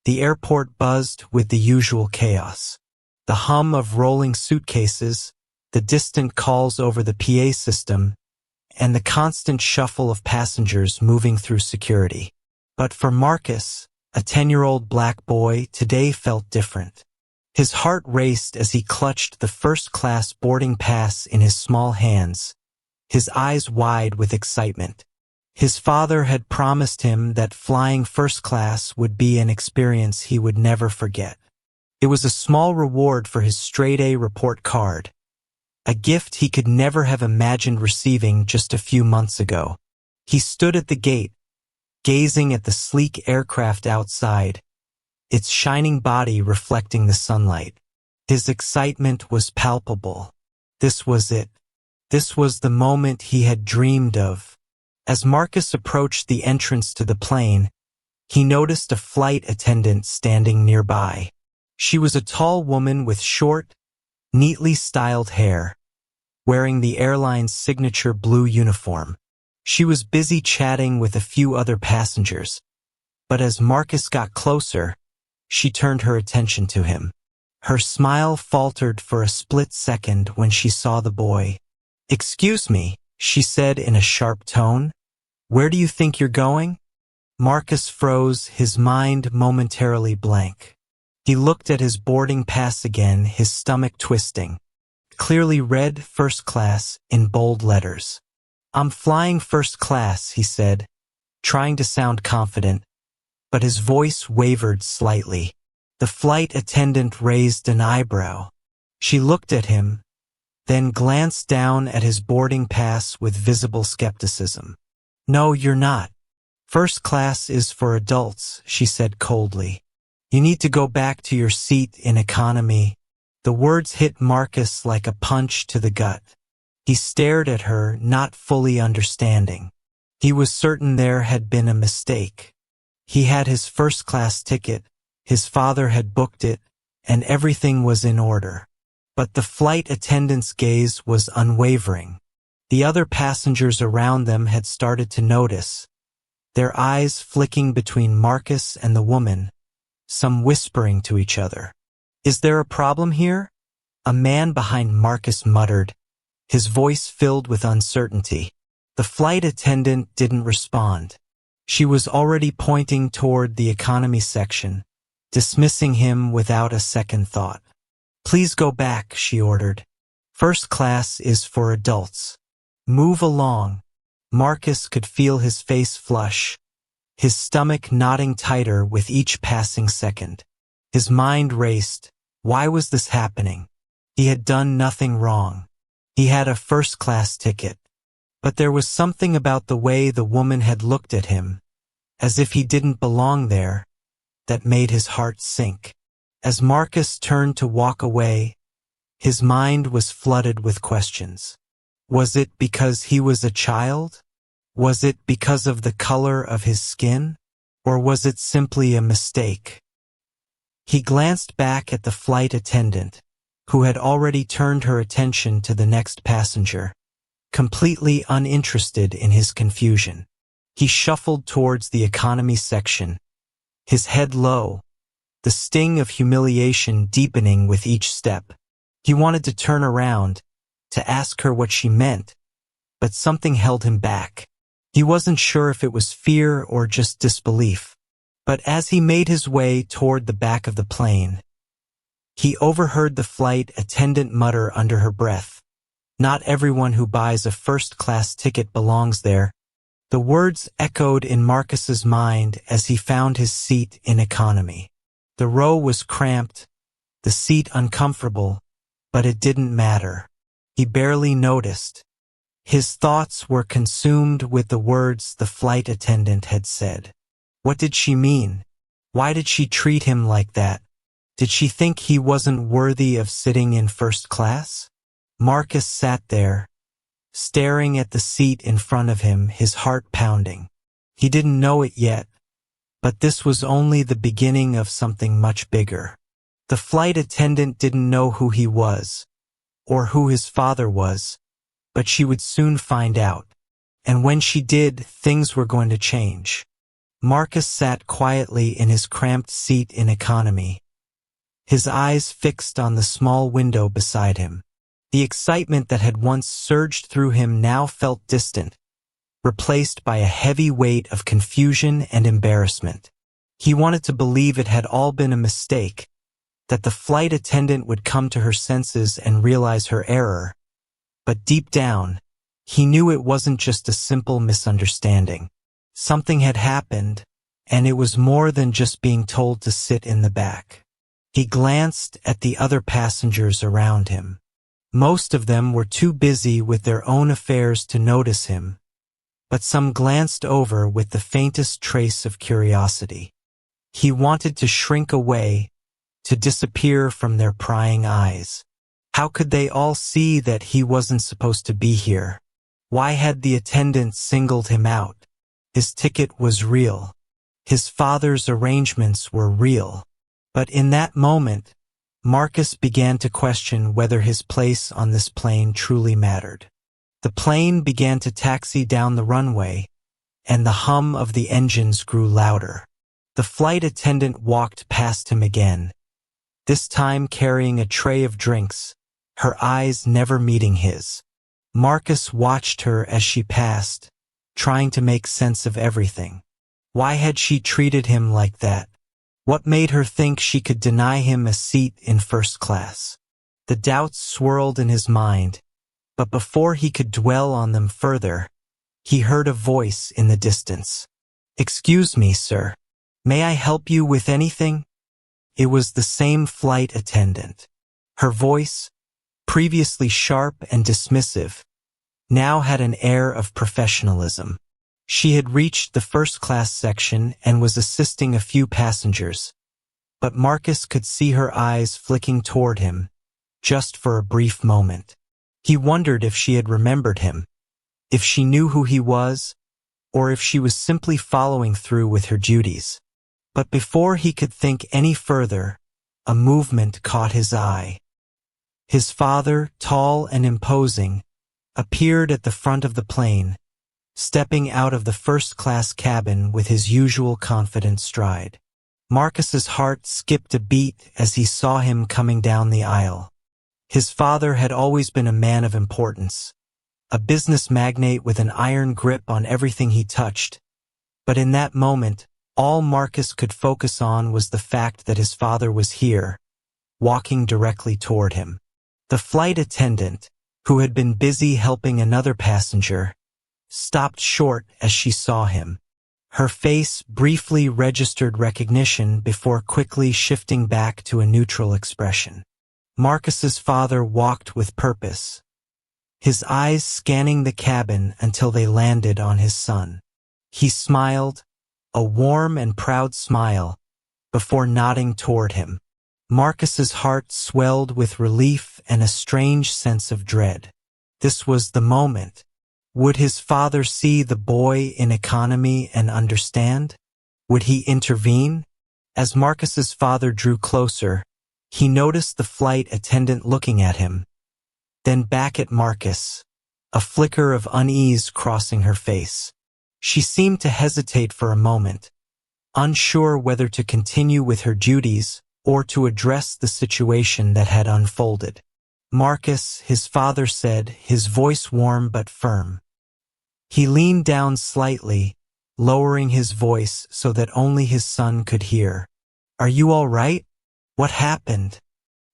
The airport buzzed with the usual chaos. The hum of rolling suitcases, the distant calls over the PA system, and the constant shuffle of passengers moving through security. But for Marcus, a 10-year-old black boy, today felt different. His heart raced as he clutched the first-class boarding pass in his small hands, his eyes wide with excitement. His father had promised him that flying first class would be an experience he would never forget. It was a small reward for his straight-A report card, a gift he could never have imagined receiving just a few months ago. He stood at the gate, gazing at the sleek aircraft outside, its shining body reflecting the sunlight. His excitement was palpable. This was it. This was the moment he had dreamed of. As Marcus approached the entrance to the plane, he noticed a flight attendant standing nearby. She was a tall woman with short, neatly styled hair, wearing the airline's signature blue uniform. She was busy chatting with a few other passengers, but as Marcus got closer, she turned her attention to him. Her smile faltered for a split second when she saw the boy. "Excuse me," she said in a sharp tone. "Where do you think you're going?" Marcus froze, his mind momentarily blank. He looked at his boarding pass again, his stomach twisting. Clearly read first class in bold letters. "I'm flying first class," he said, trying to sound confident, but his voice wavered slightly. The flight attendant raised an eyebrow. She looked at him, then glanced down at his boarding pass with visible skepticism. "No, you're not. First class is for adults," she said coldly. "You need to go back to your seat in economy." The words hit Marcus like a punch to the gut. He stared at her, not fully understanding. He was certain there had been a mistake. He had his first-class ticket, his father had booked it, and everything was in order. But the flight attendant's gaze was unwavering. The other passengers around them had started to notice, their eyes flicking between Marcus and the woman, some whispering to each other. "Is there a problem here?" A man behind Marcus muttered, his voice filled with uncertainty. The flight attendant didn't respond. She was already pointing toward the economy section, dismissing him without a second thought. "Please go back," she ordered. "First class is for adults. Move along." Marcus could feel his face flush, his stomach knotting tighter with each passing second. His mind raced. Why was this happening? He had done nothing wrong. He had a first-class ticket. But there was something about the way the woman had looked at him, as if he didn't belong there, that made his heart sink. As Marcus turned to walk away, his mind was flooded with questions. Was it because he was a child? Was it because of the color of his skin? Or was it simply a mistake? He glanced back at the flight attendant, who had already turned her attention to the next passenger, completely uninterested in his confusion. He shuffled towards the economy section, his head low, the sting of humiliation deepening with each step. He wanted to turn around, to ask her what she meant, but something held him back. He wasn't sure if it was fear or just disbelief. But as he made his way toward the back of the plane, he overheard the flight attendant mutter under her breath, "Not everyone who buys a first-class ticket belongs there." The words echoed in Marcus's mind as he found his seat in economy. The row was cramped, the seat uncomfortable, but it didn't matter. He barely noticed. His thoughts were consumed with the words the flight attendant had said. What did she mean? Why did she treat him like that? Did she think he wasn't worthy of sitting in first class? Marcus sat there, staring at the seat in front of him, his heart pounding. He didn't know it yet, but this was only the beginning of something much bigger. The flight attendant didn't know who he was, or who his father was, but she would soon find out. And when she did, things were going to change. Marcus sat quietly in his cramped seat in economy, his eyes fixed on the small window beside him. The excitement that had once surged through him now felt distant, replaced by a heavy weight of confusion and embarrassment. He wanted to believe it had all been a mistake, that the flight attendant would come to her senses and realize her error. But deep down, he knew it wasn't just a simple misunderstanding. Something had happened, and it was more than just being told to sit in the back. He glanced at the other passengers around him. Most of them were too busy with their own affairs to notice him, but some glanced over with the faintest trace of curiosity. He wanted to shrink away, to disappear from their prying eyes. How could they all see that he wasn't supposed to be here? Why had the attendant singled him out? His ticket was real. His father's arrangements were real. But in that moment, Marcus began to question whether his place on this plane truly mattered. The plane began to taxi down the runway, and the hum of the engines grew louder. The flight attendant walked past him again, this time carrying a tray of drinks, her eyes never meeting his. Marcus watched her as she passed, trying to make sense of everything. Why had she treated him like that? What made her think she could deny him a seat in first class? The doubts swirled in his mind, but before he could dwell on them further, he heard a voice in the distance. "Excuse me, sir. May I help you with anything?" It was the same flight attendant. Her voice, previously sharp and dismissive, now had an air of professionalism. She had reached the first-class section and was assisting a few passengers, but Marcus could see her eyes flicking toward him, just for a brief moment. He wondered if she had remembered him, if she knew who he was, or if she was simply following through with her duties. But before he could think any further, a movement caught his eye. His father, tall and imposing, appeared at the front of the plane, stepping out of the first-class cabin with his usual confident stride. Marcus's heart skipped a beat as he saw him coming down the aisle. His father had always been a man of importance, a business magnate with an iron grip on everything he touched. But in that moment, all Marcus could focus on was the fact that his father was here, walking directly toward him. The flight attendant, who had been busy helping another passenger, stopped short as she saw him. Her face briefly registered recognition before quickly shifting back to a neutral expression. Marcus's father walked with purpose, his eyes scanning the cabin until they landed on his son. He smiled, a warm and proud smile, before nodding toward him. Marcus's heart swelled with relief and a strange sense of dread. This was the moment. Would his father see the boy in economy and understand? Would he intervene? As Marcus's father drew closer, he noticed the flight attendant looking at him, then back at Marcus, a flicker of unease crossing her face. She seemed to hesitate for a moment, unsure whether to continue with her duties or to address the situation that had unfolded. "Marcus," his father said, his voice warm but firm. He leaned down slightly, lowering his voice so that only his son could hear. "Are you all right? What happened?"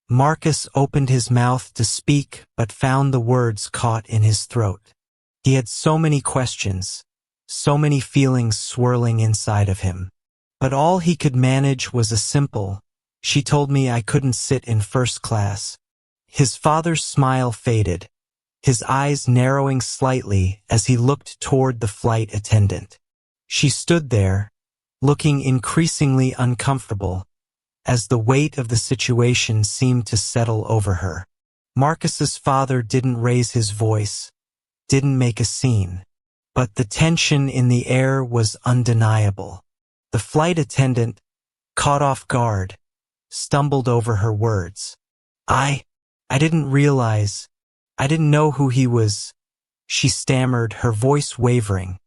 Marcus opened his mouth to speak but found the words caught in his throat. He had so many questions, so many feelings swirling inside of him. But all he could manage was a simple, "She told me I couldn't sit in first class." His father's smile faded, his eyes narrowing slightly as he looked toward the flight attendant. She stood there, looking increasingly uncomfortable, as the weight of the situation seemed to settle over her. Marcus's father didn't raise his voice, didn't make a scene, but the tension in the air was undeniable. The flight attendant, caught off guard, stumbled over her words. I didn't realize, I didn't know who he was," she stammered, her voice wavering.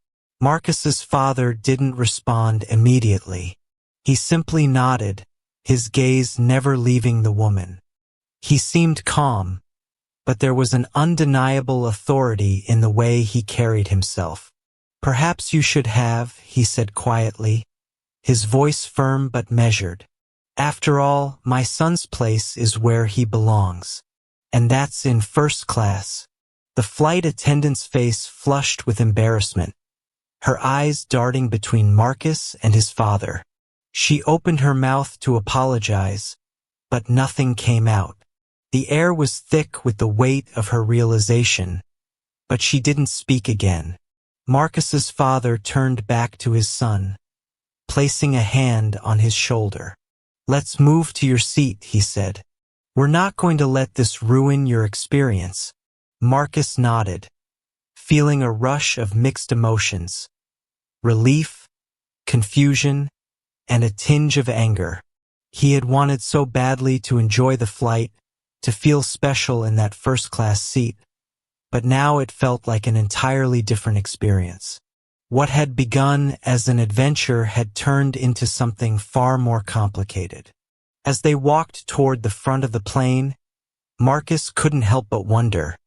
Marcus's father didn't respond immediately. He simply nodded, his gaze never leaving the woman. He seemed calm, but there was an undeniable authority in the way he carried himself. "Perhaps you should have," he said quietly, his voice firm but measured. "After all, my son's place is where he belongs. And that's in first class." The flight attendant's face flushed with embarrassment, her eyes darting between Marcus and his father. She opened her mouth to apologize, but nothing came out. The air was thick with the weight of her realization, but she didn't speak again. Marcus's father turned back to his son, placing a hand on his shoulder. "Let's move to your seat," he said. "We're not going to let this ruin your experience." Marcus nodded, feeling a rush of mixed emotions: relief, confusion, and a tinge of anger. He had wanted so badly to enjoy the flight, to feel special in that first-class seat, but now it felt like an entirely different experience. What had begun as an adventure had turned into something far more complicated. As they walked toward the front of the plane, Marcus couldn't help but wonder,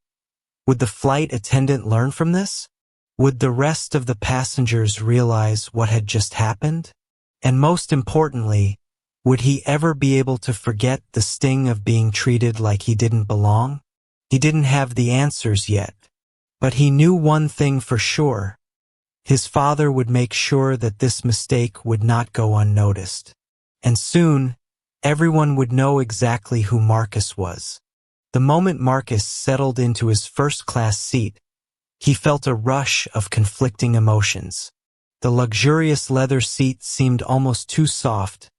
would the flight attendant learn from this? Would the rest of the passengers realize what had just happened? And most importantly, would he ever be able to forget the sting of being treated like he didn't belong? He didn't have the answers yet, but he knew one thing for sure. His father would make sure that this mistake would not go unnoticed. And soon, everyone would know exactly who Marcus was. The moment Marcus settled into his first-class seat, he felt a rush of conflicting emotions. The luxurious leather seat seemed almost too soft,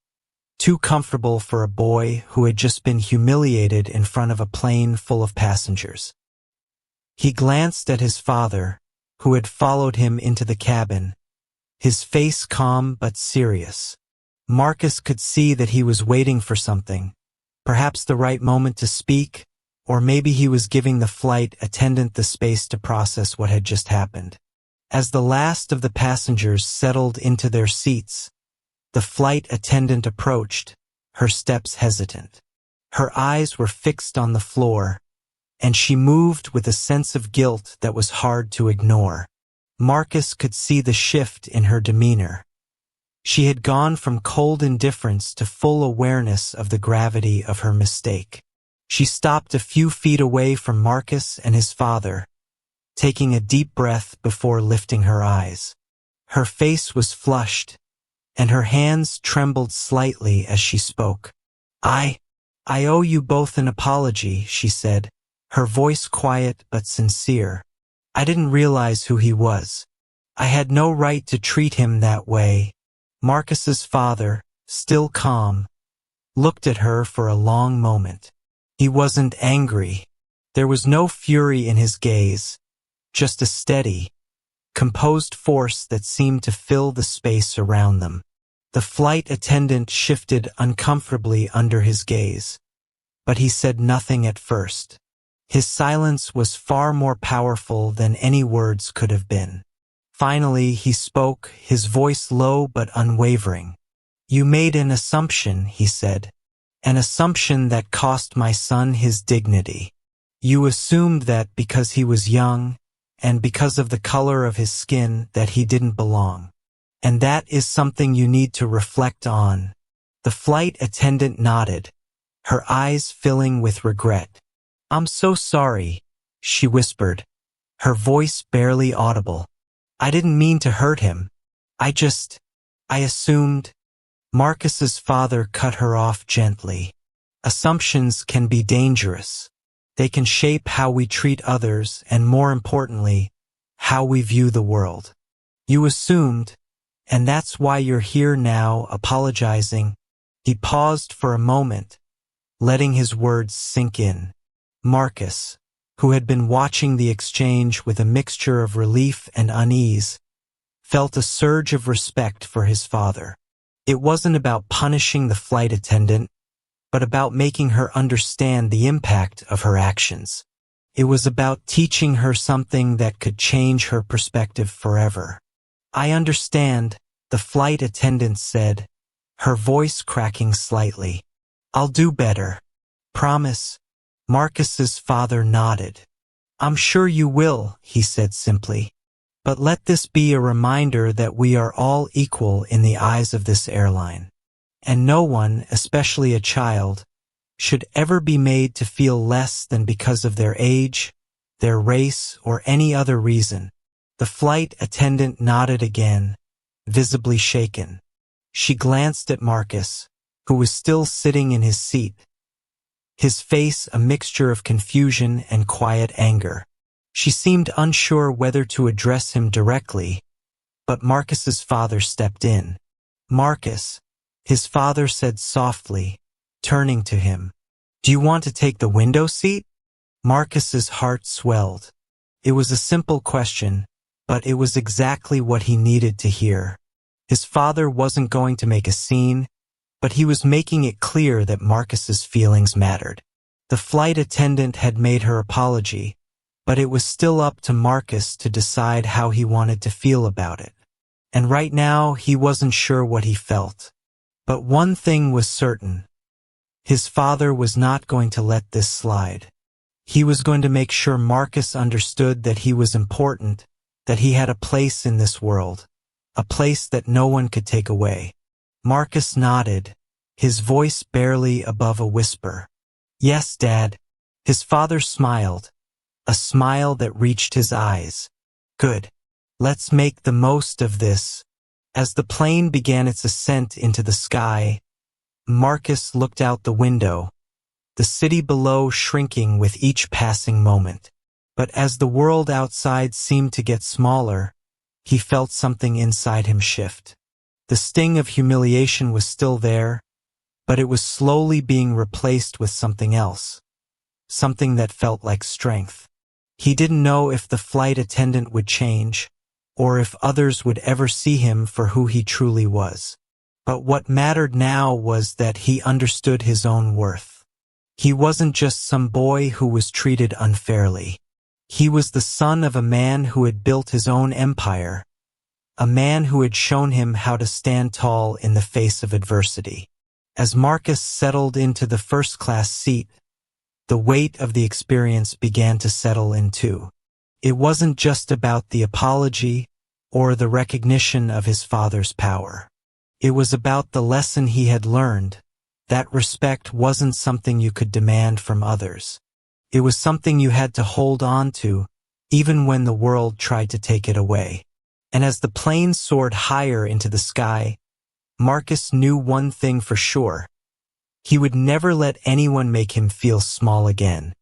too comfortable for a boy who had just been humiliated in front of a plane full of passengers. He glanced at his father, who had followed him into the cabin, his face calm but serious. Marcus could see that he was waiting for something, perhaps the right moment to speak, or maybe he was giving the flight attendant the space to process what had just happened. As the last of the passengers settled into their seats, the flight attendant approached, her steps hesitant. Her eyes were fixed on the floor, and she moved with a sense of guilt that was hard to ignore. Marcus could see the shift in her demeanor. She had gone from cold indifference to full awareness of the gravity of her mistake. She stopped a few feet away from Marcus and his father, taking a deep breath before lifting her eyes. Her face was flushed, and her hands trembled slightly as she spoke. I owe you both an apology," she said, her voice quiet but sincere. "I didn't realize who he was. I had no right to treat him that way." Marcus's father, still calm, looked at her for a long moment. He wasn't angry. There was no fury in his gaze, just a steady, composed force that seemed to fill the space around them. The flight attendant shifted uncomfortably under his gaze, but he said nothing at first. His silence was far more powerful than any words could have been. Finally, he spoke, his voice low but unwavering. "You made an assumption," he said. "An assumption that cost my son his dignity. You assumed that because he was young, and because of the color of his skin, that he didn't belong. And that is something you need to reflect on." The flight attendant nodded, her eyes filling with regret. "I'm so sorry," she whispered, her voice barely audible. "I didn't mean to hurt him. I assumed." Marcus's father cut her off gently. "Assumptions can be dangerous. They can shape how we treat others and, more importantly, how we view the world. You assumed, and that's why you're here now apologizing." He paused for a moment, letting his words sink in. Marcus, who had been watching the exchange with a mixture of relief and unease, felt a surge of respect for his father. It wasn't about punishing the flight attendant, but about making her understand the impact of her actions. It was about teaching her something that could change her perspective forever. I understand, the flight attendant said, her voice cracking slightly. I'll do better. Promise? Marcus's father nodded. I'm sure you will, he said simply. But let this be a reminder that we are all equal in the eyes of this airline. And no one, especially a child, should ever be made to feel less than because of their age, their race, or any other reason. The flight attendant nodded again, visibly shaken. She glanced at Marcus, who was still sitting in his seat, his face a mixture of confusion and quiet anger. She seemed unsure whether to address him directly, but Marcus's father stepped in. Marcus, his father said softly, turning to him. Do you want to take the window seat? Marcus's heart swelled. It was a simple question, but it was exactly what he needed to hear. His father wasn't going to make a scene, but he was making it clear that Marcus's feelings mattered. The flight attendant had made her apology, but it was still up to Marcus to decide how he wanted to feel about it. And right now, he wasn't sure what he felt. But one thing was certain. His father was not going to let this slide. He was going to make sure Marcus understood that he was important, that he had a place in this world, a place that no one could take away. Marcus nodded, his voice barely above a whisper. Yes, Dad. His father smiled, a smile that reached his eyes. Good. Let's make the most of this. As the plane began its ascent into the sky, Marcus looked out the window, the city below shrinking with each passing moment. But as the world outside seemed to get smaller, he felt something inside him shift. The sting of humiliation was still there, but it was slowly being replaced with something else, something that felt like strength. He didn't know if the flight attendant would change, or if others would ever see him for who he truly was. But what mattered now was that he understood his own worth. He wasn't just some boy who was treated unfairly. He was the son of a man who had built his own empire, a man who had shown him how to stand tall in the face of adversity. As Marcus settled into the first-class seat, the weight of the experience began to settle in too. It wasn't just about the apology or the recognition of his father's power. It was about the lesson he had learned, that respect wasn't something you could demand from others. It was something you had to hold on to, even when the world tried to take it away. And as the plane soared higher into the sky, Marcus knew one thing for sure. He would never let anyone make him feel small again.